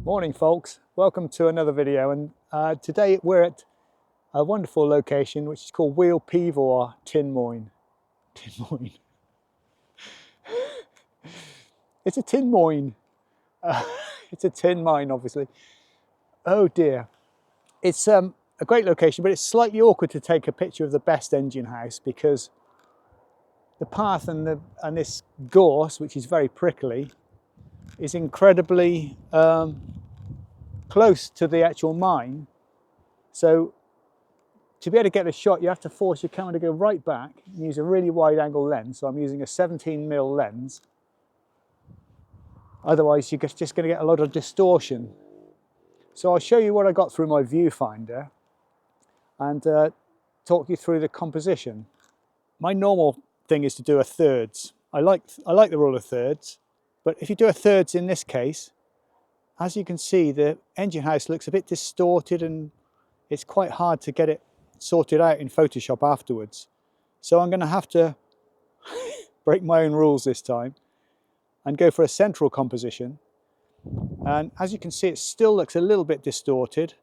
Morning folks, welcome to another video, and today we're at a wonderful location which is called Wheal Pee or Tin Moyne. It's a tin moyne. It's a tin mine, obviously. Oh dear. It's a great location, but it's slightly awkward to take a picture of the best engine house because the path and this gorse, which is very prickly, is incredibly close to the actual mine. So to be able to get a shot, you have to force your camera to go right back and use a really wide angle lens. So I'm using a 17mm lens. Otherwise you're just going to get a lot of distortion. So I'll show you what I got through my viewfinder and talk you through the composition. My normal thing is to do a thirds. I like the rule of thirds, but if you do a thirds in this case, as you can see, the engine house looks a bit distorted and it's quite hard to get it sorted out in Photoshop afterwards. So I'm going to have to break my own rules this time and go for a central composition. And as you can see, it still looks a little bit distorted.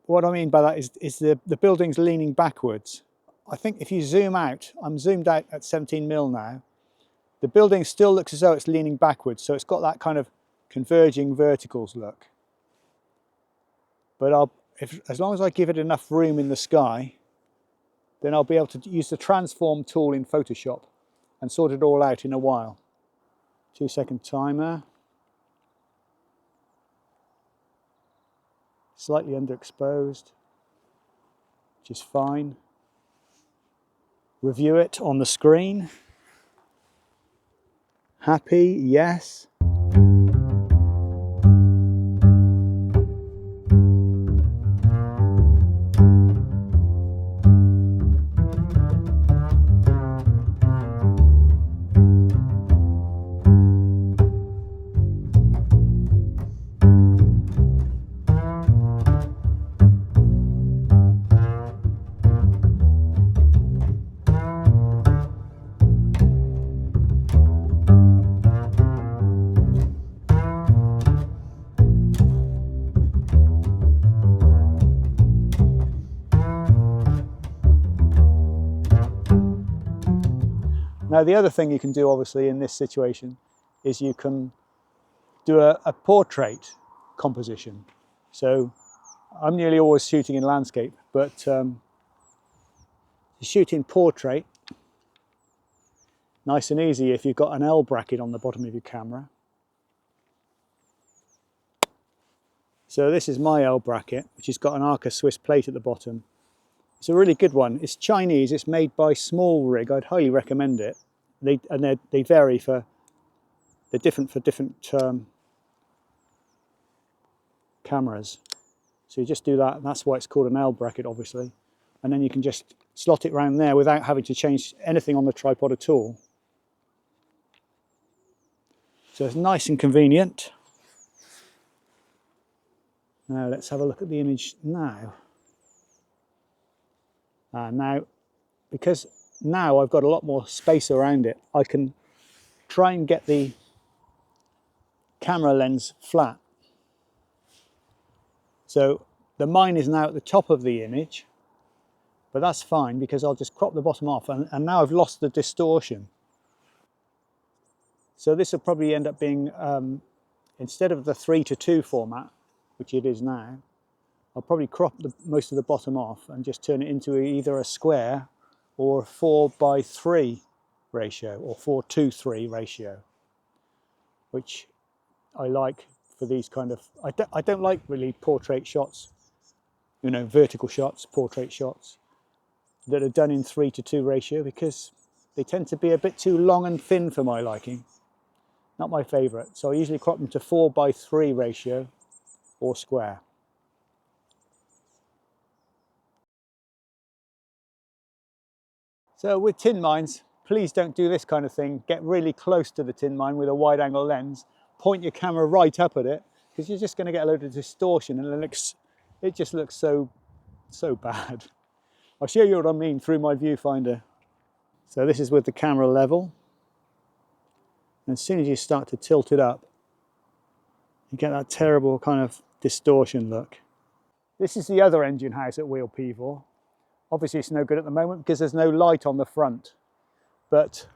What I mean by that is the building's leaning backwards. I think if you zoom out, I'm zoomed out at 17mm now, the building still looks as though it's leaning backwards, so it's got that kind of converging verticals look. But as long as I give it enough room in the sky, then I'll be able to use the transform tool in Photoshop and sort it all out in a while. 2-second timer. Slightly underexposed, which is fine. Review it on the screen. Happy, yes. Now the other thing you can do obviously in this situation is you can do a portrait composition. So I'm nearly always shooting in landscape, but to shoot in portrait, nice and easy if you've got an L bracket on the bottom of your camera. So this is my L bracket, which has got an Arca Swiss plate at the bottom. It's a really good one. It's Chinese, it's made by Small Rig. I'd highly recommend it. They vary they're different for different cameras. So you just do that, and that's why it's called an L bracket, obviously. And then you can just slot it around there without having to change anything on the tripod at all. So it's nice and convenient. Now let's have a look at the image now. Now, because now I've got a lot more space around it, I can try and get the camera lens flat. So the mine is now at the top of the image, but that's fine because I'll just crop the bottom off, and now I've lost the distortion. So this will probably end up being, instead of the 3:2 format, which it is now, I'll probably crop most of the bottom off and just turn it into either a square or 4:3 ratio or 4:3 ratio, which I like for these kind of, I don't like really portrait shots, you know, vertical shots, portrait shots that are done in 3:2 ratio because they tend to be a bit too long and thin for my liking. Not my favourite. So I usually crop them to 4:3 ratio or square. So with tin mines, please don't do this kind of thing. Get really close to the tin mine with a wide angle lens, point your camera right up at it, because you're just going to get a load of distortion and it just looks so bad. I'll show you what I mean through my viewfinder. So this is with the camera level. And as soon as you start to tilt it up, You get that terrible kind of distortion look. This is the other engine house at Wheal Pee. Obviously it's no good at the moment because there's no light on the front, but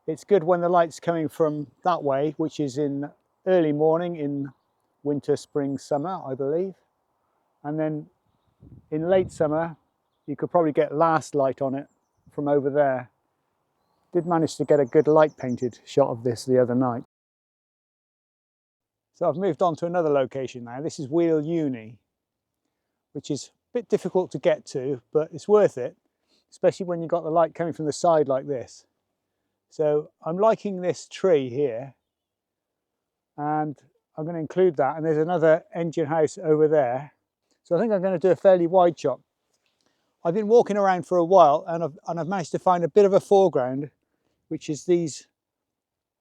it's good when the light's coming from that way, which is in early morning in winter, spring, summer, I believe. And then in late summer, you could probably get last light on it from over there. Did manage to get a good light painted shot of this the other night. So I've moved on to another location now. This is Wheal Uni, which is a bit difficult to get to, but it's worth it, especially when you've got the light coming from the side like this. So I'm liking this tree here, and I'm going to include that. And there's another engine house over there. So I think I'm going to do a fairly wide shot. I've been walking around for a while, and I've managed to find a bit of a foreground, which is these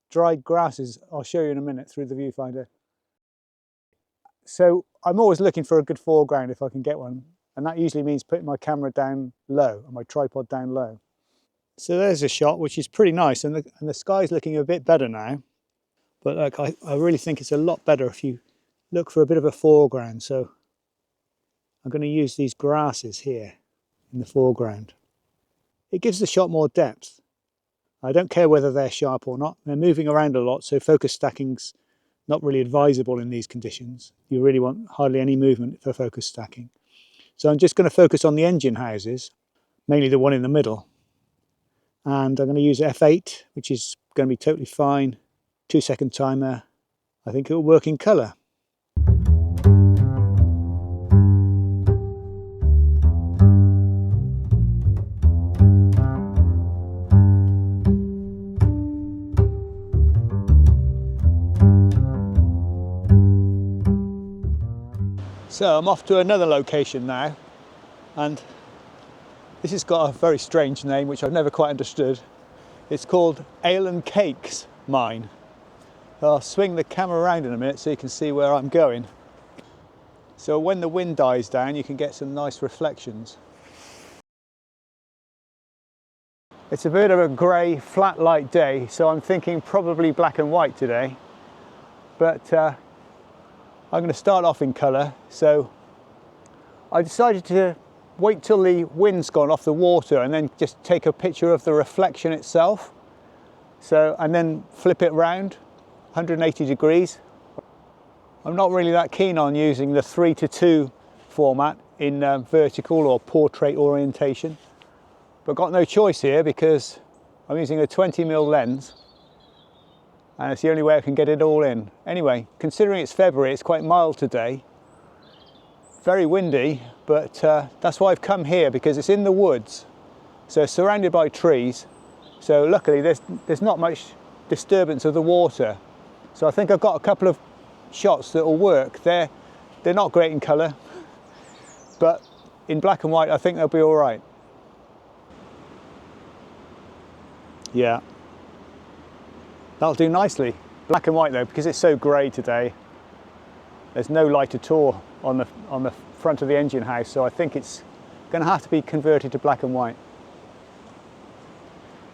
dried grasses. I'll show you in a minute through the viewfinder. So I'm always looking for a good foreground if I can get one, and that usually means putting my camera down low and my tripod down low. So there's a shot which is pretty nice, and the sky's looking a bit better now, but like I really think it's a lot better if you look for a bit of a foreground. So I'm going to use these grasses here in the foreground. It gives the shot more depth. I don't care whether they're sharp or not. They're moving around a lot, so focus stacking's not really advisable in these conditions. You really want hardly any movement for focus stacking. So I'm just going to focus on the engine houses, mainly the one in the middle. And I'm going to use f8, which is going to be totally fine. 2-second timer. I think it'll work in colour. So I'm off to another location now, and this has got a very strange name which I've never quite understood. It's called Ale and Cakes Mine. I'll swing the camera around in a minute so you can see where I'm going. So when the wind dies down, you can get some nice reflections. It's a bit of a grey, flat light day, so I'm thinking probably black and white today. But I'm going to start off in colour. So I decided to wait till the wind's gone off the water and then just take a picture of the reflection itself. So, and then flip it round 180 degrees. I'm not really that keen on using the 3:2 format in vertical or portrait orientation, but got no choice here because I'm using a 20mm lens and it's the only way I can get it all in. Anyway, considering it's February, it's quite mild today. Very windy, but that's why I've come here, because it's in the woods, so surrounded by trees. So luckily there's not much disturbance of the water. So I think I've got a couple of shots that will work. They're not great in colour, but in black and white I think they'll be all right. Yeah, that'll do nicely. Black and white though, because it's so grey today. There's no light at all on the front of the engine house, so I think it's going to have to be converted to black and white.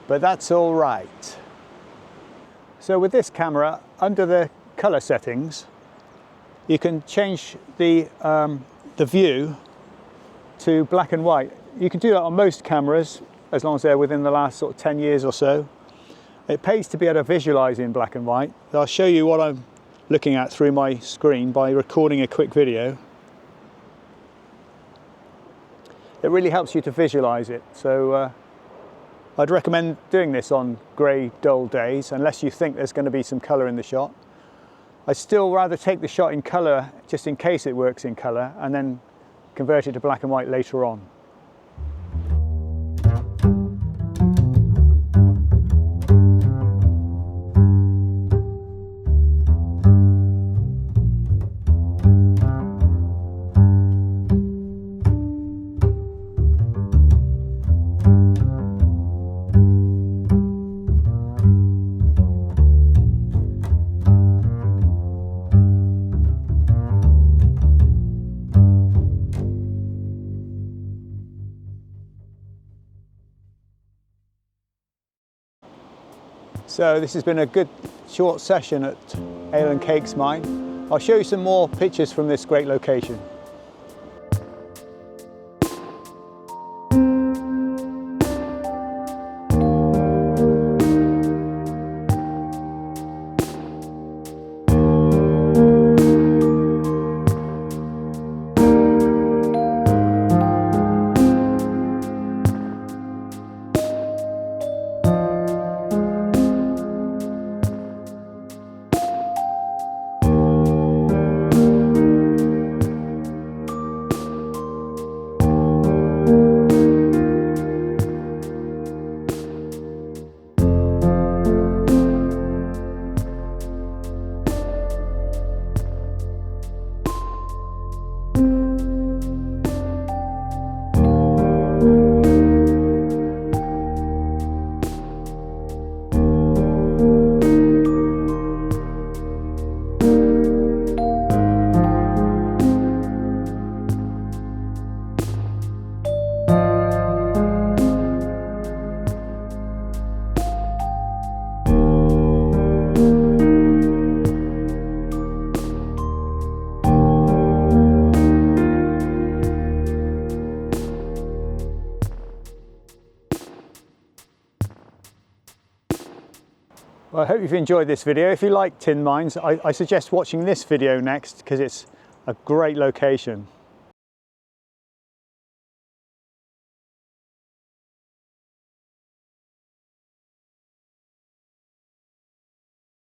But that's all right. So with this camera, under the colour settings, you can change the view to black and white. You can do that on most cameras, as long as they're within the last sort of 10 years or so. It pays to be able to visualise in black and white. I'll show you what I'm looking at through my screen by recording a quick video. It really helps you to visualise it. So I'd recommend doing this on grey, dull days, unless you think there's going to be some colour in the shot. I'd still rather take the shot in colour, just in case it works in colour, and then convert it to black and white later on. So this has been a good short session at Ale and Cakes Mine. I'll show you some more pictures from this great location. Well, I hope you've enjoyed this video. If you like tin mines, I suggest watching this video next because it's a great location.